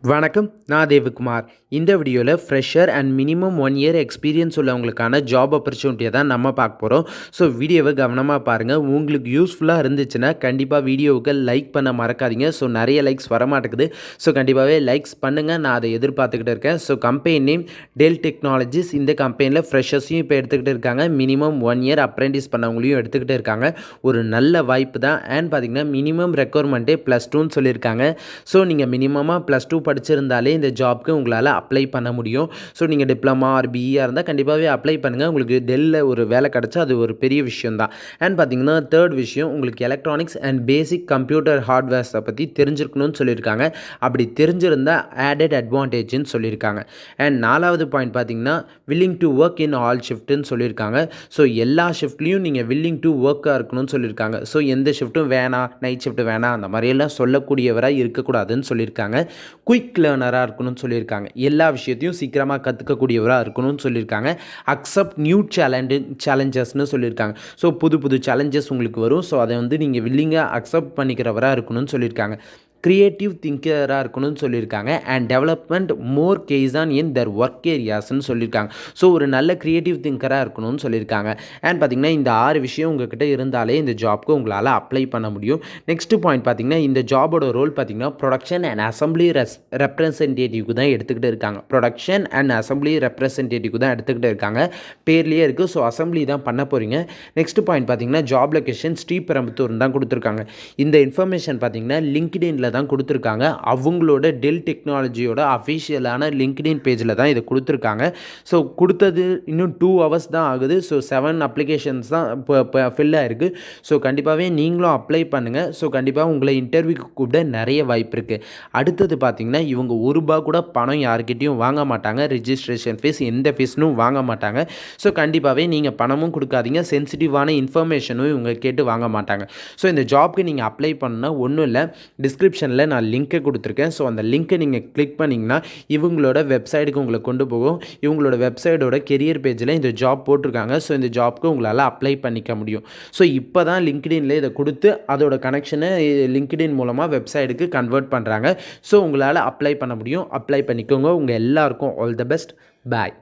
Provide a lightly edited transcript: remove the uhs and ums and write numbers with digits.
வணக்கம், நான் தேவகுமார். இந்த வீடியோவில் fresher and minimum 1 year experience உள்ளவங்களுக்கான ஜாப் ஆப்பர்ச்சுனிட்டியை தான் நம்ம பார்க்க போகிறோம். ஸோ வீடியோவை கவனமாக பாருங்கள். உங்களுக்கு யூஸ்ஃபுல்லாக இருந்துச்சுன்னா கண்டிப்பாக வீடியோவுக்கு லைக் பண்ண மறக்காதீங்க. ஸோ நிறைய லைக்ஸ் வரமாட்டேங்குது. ஸோ கண்டிப்பாகவே லைக்ஸ் பண்ணுங்கள், நான் அதை எதிர்பார்த்துக்கிட்டு இருக்கேன். So company name del technologies. இந்த கம்பெனியில் ஃப்ரெஷர்ஸையும் இப்போ எடுத்துக்கிட்டு இருக்காங்க, மினிமம் 1 இயர் அப்ரெண்டிஸ் பண்ணவங்களையும் எடுத்துக்கிட்டு இருக்காங்க. ஒரு நல்ல வாய்ப்பு தான். அண்ட் பார்த்திங்கன்னா மினிமம் ரெக்குவயர்மெண்ட்டே +2ன்னு சொல்லியிருக்காங்க. ஸோ நீங்கள் மினிமமாக +2 படிச்சிருந்தாலே இந்த ஜாப்க்கு உங்களால் அப்ளை பண்ண முடியும். ஸோ நீங்கள் டிப்ளமா ஆர் பிஇயாக இருந்தால் கண்டிப்பாகவே அப்ளை பண்ணுங்கள். உங்களுக்கு டெல்லில் ஒரு வேலை கிடச்சா அது ஒரு பெரிய விஷயம் தான். அண்ட் பார்த்தீங்கன்னா தேர்ட் விஷயம், உங்களுக்கு எலக்ட்ரானிக்ஸ் அண்ட் பேசிக் கம்ப்யூட்டர் ஹார்ட்வேர்ஸை பற்றி தெரிஞ்சிருக்கணும்னு சொல்லியிருக்காங்க. அப்படி தெரிஞ்சிருந்தால் ஆடட் அட்வான்டேஜ்னு சொல்லியிருக்காங்க. அண்ட் 4வது பாயிண்ட் பார்த்தீங்கன்னா willing to work in all ஷிஃப்ட்டுன்னு சொல்லியிருக்காங்க. ஸோ எல்லா ஷிஃப்ட்லேயும் நீங்கள் வில்லிங் டு ஒர்க்காக இருக்கணும்னு சொல்லியிருக்காங்க. ஸோ எந்த ஷிஃப்ட்டும் வேணாம், நைட் ஷிஃப்ட் வேணாம், அந்த மாதிரியெல்லாம் சொல்லக்கூடியவராக இருக்கக்கூடாதுன்னு சொல்லியிருக்காங்க. குயிக் லேர்னராக இருக்கணும்னு சொல்லியிருக்காங்க. எல்லா விஷயத்தையும் சீக்கிரமாக கற்றுக்கக்கூடியவராக இருக்கணும்னு சொல்லியிருக்காங்க. அக்செப்ட் நியூ சேலஞ்சஸ்னு சொல்லியிருக்காங்க. ஸோ புது புது சேலஞ்சஸ் உங்களுக்கு வரும். ஸோ அதை நீங்கள் வில்லிங்காக அக்செப்ட் பண்ணிக்கிறவராக இருக்கணும்னு சொல்லியிருக்காங்க. கிரியேட்டிவ் திங்கராக இருக்கணும்னு சொல்லியிருக்காங்க. And development more case on in their work ஏரியாஸ்ன்னு சொல்லியிருக்காங்க. ஸோ ஒரு நல்ல கிரியேட்டிவ் திங்கராக இருக்கணும்னு சொல்லியிருக்காங்க. அண்ட் பார்த்திங்கன்னா இந்த 6 விஷயம் உங்கள்கிட்ட இருந்தாலே இந்த ஜாப்க்கு உங்களால் அப்ளை பண்ண முடியும். நெக்ஸ்ட்டு பாயிண்ட் பார்த்திங்கன்னா இந்த ஜாபோட ரோல் பார்த்திங்கன்னா ப்ரொடக்ஷன் அண்ட் அசம்பிளி ரெப்ரசன்டேட்டிவ்க்கு தான் எடுத்துக்கிட்டு இருக்காங்க. ப்ரொடக்ஷன் அண்ட் அசம்பிளி ரெப்ரசன்டேட்டிவ்க்கு தான் எடுத்துக்கிட்டு இருக்காங்க. பேர்லேயே இருக்குது. ஸோ அசம்பிளி தான் பண்ண போகிறீங்க. நெக்ஸ்ட் பாயிண்ட் பார்த்திங்கன்னா ஜாப் லொகேஷன் ஸ்ரீபெரும்புத்தூர் தான் கொடுத்துருக்காங்க. இந்த இன்ஃபர்மேஷன் பார்த்திங்கன்னா லிங்க்டின்ல தான் கொடுத்துருக்காங்க. அவங்களோட டெல் டெக்னாலஜியோட அஃபிஷியலான லிங்க்டின் பேஜில் தான் இதை கொடுத்துருக்காங்க. ஸோ கொடுத்தது இன்னும் 2 ஹவர்ஸ் தான் ஆகுது. ஸோ 7 அப்ளிகேஷன்ஸ் தான் இப்போ ஃபில் ஆகிருக்கு. ஸோ கண்டிப்பாகவே நீங்களும் அப்ளை பண்ணுங்கள். ஸோ கண்டிப்பாக உங்களை இன்டர்வியூக்கு கூப்பிட நிறைய வாய்ப்பு இருக்குது. அடுத்தது பார்த்திங்கன்னா இவங்க ₹1 கூட பணம் யார்கிட்டையும் வாங்க மாட்டாங்க. ரிஜிஸ்ட்ரேஷன் ஃபீஸ் எந்த ஃபீஸ்னும் வாங்க மாட்டாங்க. ஸோ கண்டிப்பாகவே நீங்கள் பணமும் கொடுக்காதீங்க. சென்சிட்டிவான இன்ஃபர்மேஷனும் இவங்க கேட்டு வாங்க மாட்டாங்க. ஸோ இந்த ஜாப்க்கு நீங்கள் அப்ளை பண்ணால் ஒன்றும் இல்லை, டிஸ்கிரிப்ஷனில் நான் லிங்க்கை கொடுத்துருக்கேன். ஸோ அந்த லிங்க்கை நீங்கள் கிளிக் பண்ணிங்கன்னா இவங்களோட வெப்சைட்டுக்கு உங்களை கொண்டு போகும். இவங்களோட வெப்சைட்டோட கெரியர் பேஜில் இந்த ஜாப் போட்டிருக்காங்க. ஸோ இந்த ஜாப்க்கு உங்களால் அப்ளை பண்ணிக்க முடியும். ஸோ இப்போ தான் லிங்க்டின்ல இதை கொடுத்து அதோட கனெக்ஷனை லிங்க்டின் மூலமாக வெப்சைட்டுக்கு கன்வெர்ட் பண்ணுறாங்க. ஸோ உங்களால் அப்ளை பண்ண முடியும். அப்ளை பண்ணிக்கோங்க. உங்கள் எல்லாருக்கும் ஆல் த பெஸ்ட். பாய்.